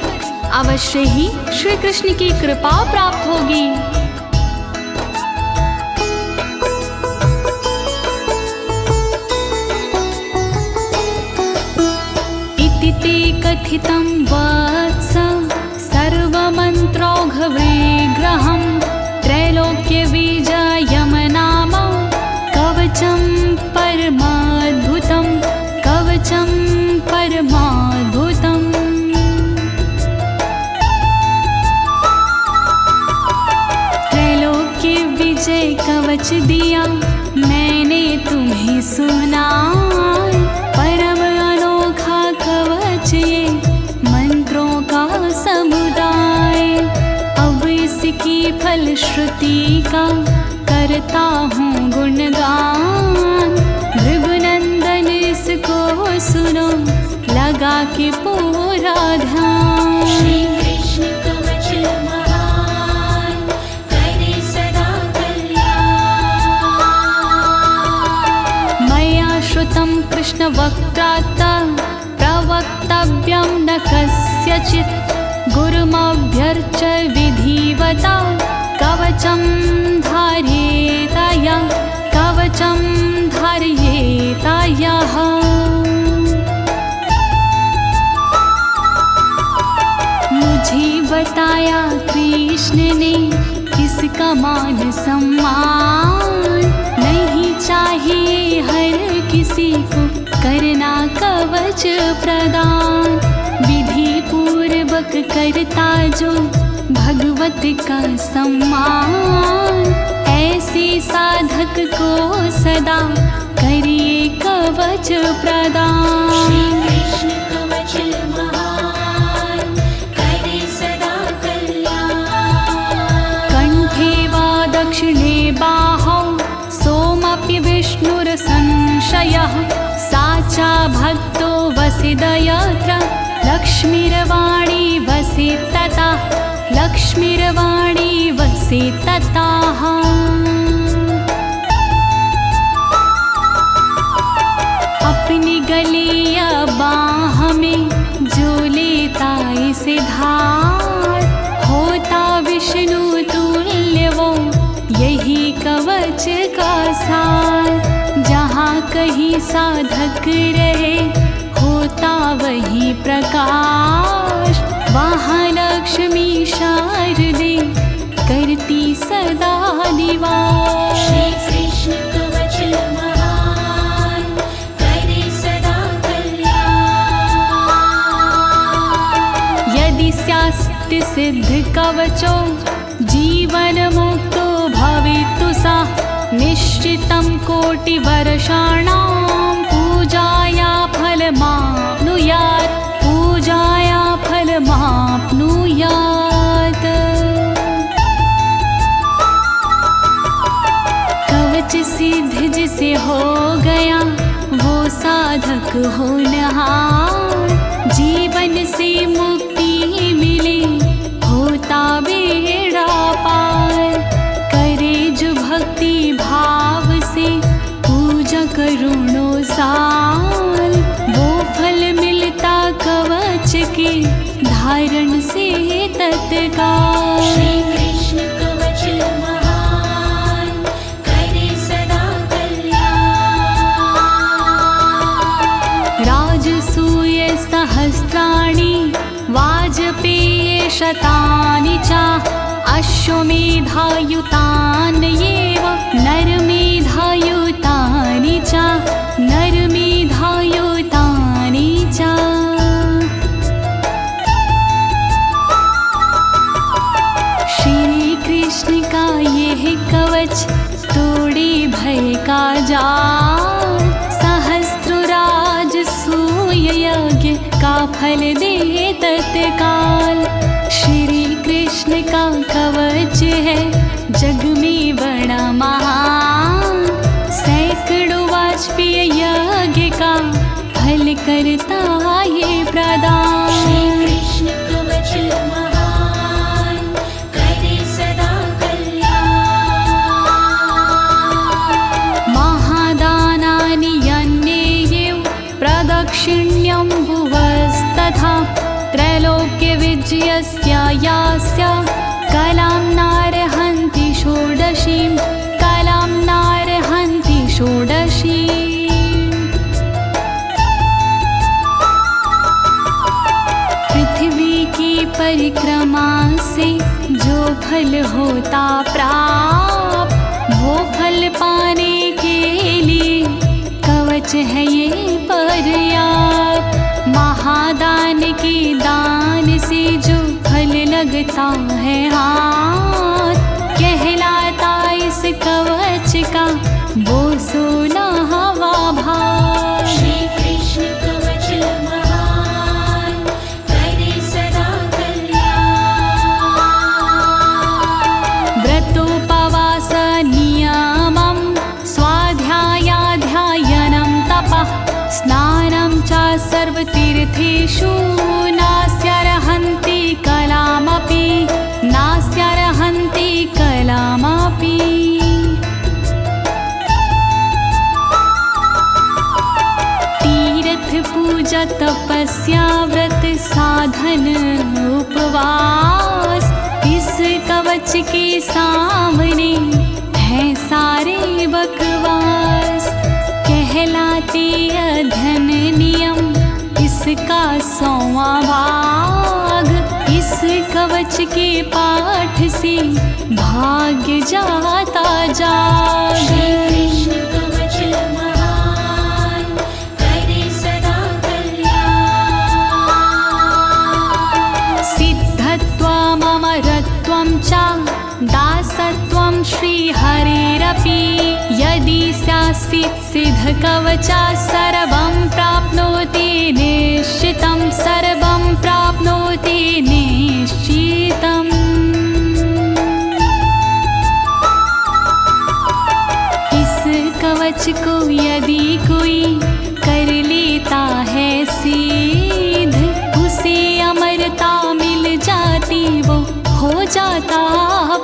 अवश्य ही श्री कृष्ण की कृपा प्राप्त होगी। इति ते कथितं वत्स सर्वमन्त्रौघविग्रहं त्रैलोक्यविजयं नाम कवचं परमाद्भुतं कवचं परमाद्भुतम्। त्रैलोक्य विजय कवच दिया मैंने तुम्हें सुना, परम अनोखा कवच ये मंत्रों का समुदाय। अब इसकी फलश्रुति का करता हूँ गुणगान, भृगुनंदन इसको सुनो लगा के पूरा ध्यान। श्री कृष्ण कवच महान करे सदा कल्याण। मया श्रुतं कृष्ण वक्त्रात् प्रवक्तव्यं न कस्यचित्, गुरुमभ्यर्च्य विधिवता कवचं धारयेताया कवचं धारयेतायाः। मुझे बताया कृष्ण ने इसका मान सम्मान, नहीं चाहिए हर किसी को करना कवच प्रदान। विधि पूर्वक करता जो भगवत का सम्मान, ऐसे साधक को सदा करिए कवच प्रदान। श्री कृष्ण कवच महान करे सदा कल्याण। कंठे वा दक्षिणे बाहौ सोमपि विष्णुरसंशयः, साचा भक्तो वसिदयत्र लक्ष्मीर्वाणी वसि तथा लक्ष्मीर्वाणी वसि तताः। अपनी गले या बाह में जो लेता इसे धार, होता विष्णु तुल्य वो यही कवच का सार। जहाँ कहीं साधक रहे होता वही प्रकाश, वहाँ लक्ष्मी शारदे करती सदा निवास। श्री कृष्ण कवच महान करे सदा कल्याण। यदि स्यास्ति सिद्ध कवचो जीवन मुक्तो भवितु सा, निश्चितं कोटिवर्षाणां पूजाया फलमाप्नुयात् पूजाया फलमाप्नुयात्। कवच सिद्ध जिसे हो गया वो साधक होनहार, जीवन से मुक्ति मिले होता तत्काल। श्री कृष्ण कवच महान करे सदा कल्याण। राजसूय सहस्राणि वाजपेय शतानि च अश्वमेधायुतान्येव नरमेधायुतानि च नरमेधायुतानि च। श्री कृष्ण का यह कवच तोड़े भय का जाल, सहस्त्रराज सूय यज्ञ का फल दे तत्काल। श्री कृष्ण का कवच है जग में बड़ा महान, सैकड़ों वाजपेय यज्ञ का फल करता ये प्रदान। श्री कृष्ण कवच महान करे सदा कल्याण। महादानानि यन्नेयेव प्रदक्षिण्यं भुवस्तथा, त्रैलोक्यविजयस्य यास्य कलां नार्हन्ति षोडशीं, कलां नार्हन्ति षोडशीम्। पृथ्वी की परिक्रमा से जो फल होता प्राप्त, वो फल पाने के लिए कवच है ये पर्याप्त। महादान के दान से जो फल लगता है हाथ, कहलाता इस कवच का वो 16वां भाग। श्री कृष्ण कवच महान करे सदा कल्याण। व्रतोपवास नियमं स्वाध्यायाध्ययनं तपः, स्नानं च सर्वतीर्थेषु नास्यर्हन्ति कलामपि, नास्यर्हन्ति कलामपि। तीर्थ पूजा तपस्या व्रत साधन उपवास, इस कवच के सामने है सारे बकवास। कहलाते अध्ययन नियम इसका 100वां भाग, इस कवच के पाठ से भाग्य जाता जाग। श्री कृष्ण कवच महान करे सदा कल्याण। सिद्धत्वम् अमरत्वं च दासत्वं श्रीहरेरपि, यदि स्यात्सित् सिद्धकवचा सर्वं प्राप्नोति निश्चितं, सर्वं प्राप्नोति निश्चितम्। इस कवच को यदि कोई कर लेता है सिद्ध, उसे अमरता मिल जाती, वो हो जाता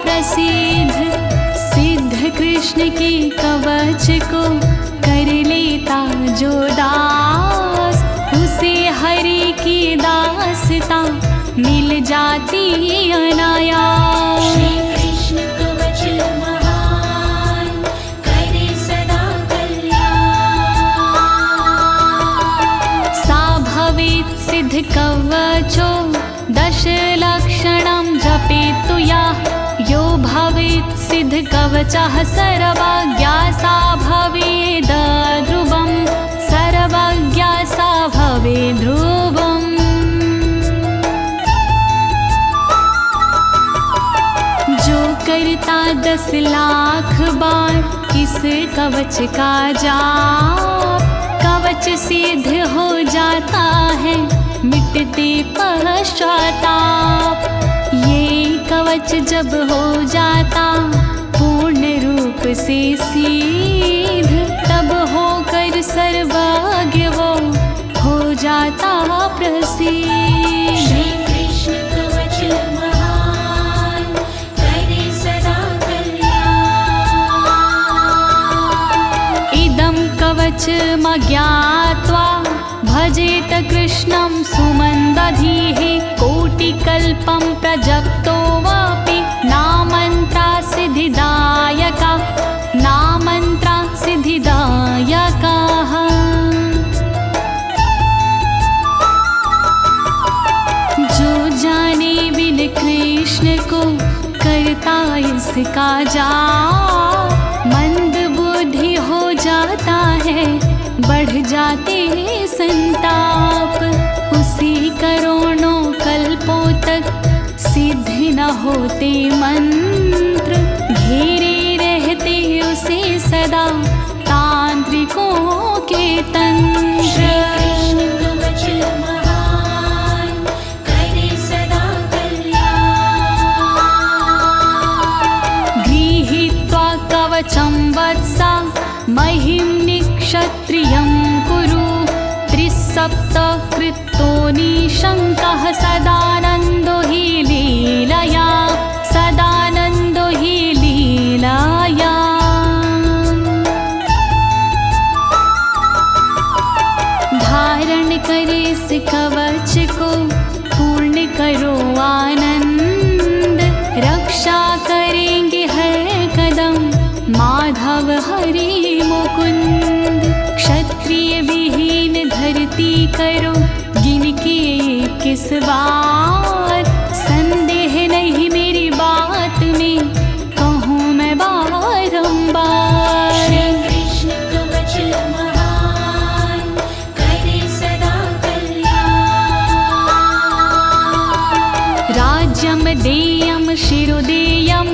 प्रसिद्ध। सिद्ध कृष्ण के कवच को कर लेता जो दास, उसे हरि की दासता मिल जाती अनायास। श्री कृष्ण कवच महान करे सदा कल्याण। सा भवेत् सिद्ध कवचो दशलक्षणं जपेतु या, यो भवेत् सिद्ध कवचः सर्वज्ञा सा भवेद् ध्रुवं, सर्वज्ञा सा भवेद् ध्रुवम्। जो करता 10 लाख बार इस कवच का जाप, कवच सिद्ध हो जाता है मिटते पश्चाताप। ये कवच जब हो जाता पूर्ण रूप से सिद्ध, तब होकर सर्वज्ञ वो हो जाता प्रसिद्ध। श्री कृष्ण कवच महान करे सदा कल्याण। इदं कवचमज्ञात्वा भजेत कृष्णं सुमन्दधीः, कोटिक कल्पं प्रजप्तो वापि नामन्त्रा सिद्धिदायका नामन्त्रा सिद्धिदायकाः। जो जाने बिन कृष्ण को करता इसका जाप, मंद बुद्धि हो जाता है, बढ़ जाते संताप। उसी करोड़ों कल्पों तक सिद्ध न होते मंत्र, घेरे रहते उसे सदा तांत्रिकों के तंत्र। कृष्ण कवच महान करे सदा कल्याण। गृहीत्वा कवचं वत्सा महिं निक्षत्रियं कुरु। त्रिसप्तकृतो निशङ्कः सदानन्दो हि लीलया सदानन्दो हि लीलया। धारण करे इस कवच को पूर्ण करो आनंद, रक्षा करेंगे हर कदम माधव हरि मुकुंद। क्षत्रिय विहीन धरती करो गिनके 21 बार, संदेह नहीं मेरी बात में कहूँ मैं बारंबार। श्री कृष्ण कवच महान करे सदा कल्याण। राज्यं देयं शिरोदेयं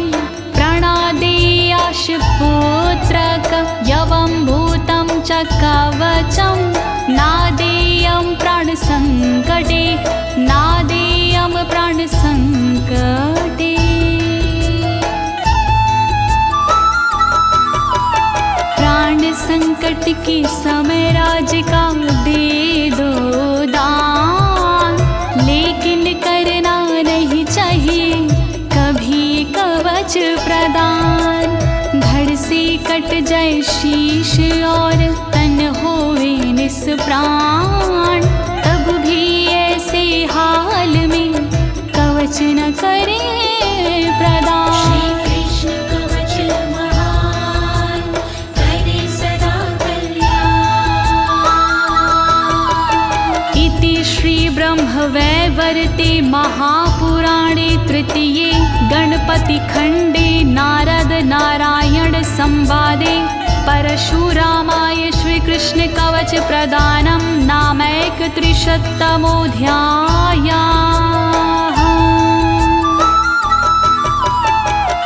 प्रणादेयाश पुत्रक, यवं भूतं च कवचं नादेयं प्राणसंकटे नादेयं प्राणसंकटे। प्राण संकट के समय राज का दे दो दान, लेकिन करना नहीं चाहिए कभी कवच प्रदान। धड़ से कट जाए शीश और तन होए निष्प्राण, तब भी ऐसे हाल में कवच न करे प्रदान। श्री कृष्ण कवच महान करे सदा कल्याण। इति श्री ब्रह्मवैवर्ते महापुराणे तृतीये गणपति खंडे नारद नारायण संवादे परशुरामाय श्रीकृष्ण कवच प्रदानं नामैकत्रिशतमोऽध्यायः।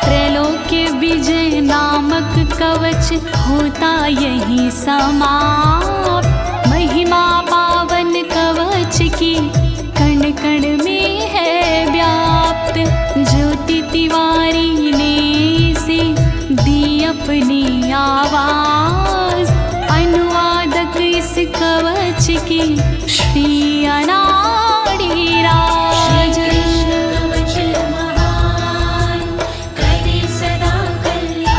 त्रैलोक्य विजय नामक कवच होता यही समाप्त। महिमा पावन कवच की कण कण में है व्याप्त। ज्योति तिवारी ने से दी अपनी आवाज, अनुवादक इस कवच की श्री अनाड़ी राज। कृष्ण कवच महान करे सदा कल्याण।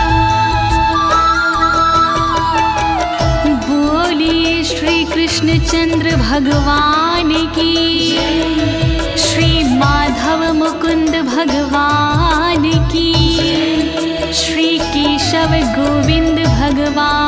बोलिए श्री कृष्णचंद्र भगवान की, श्री माधव मुकुंद भगवान की, श्री केशव गोविंद भगवान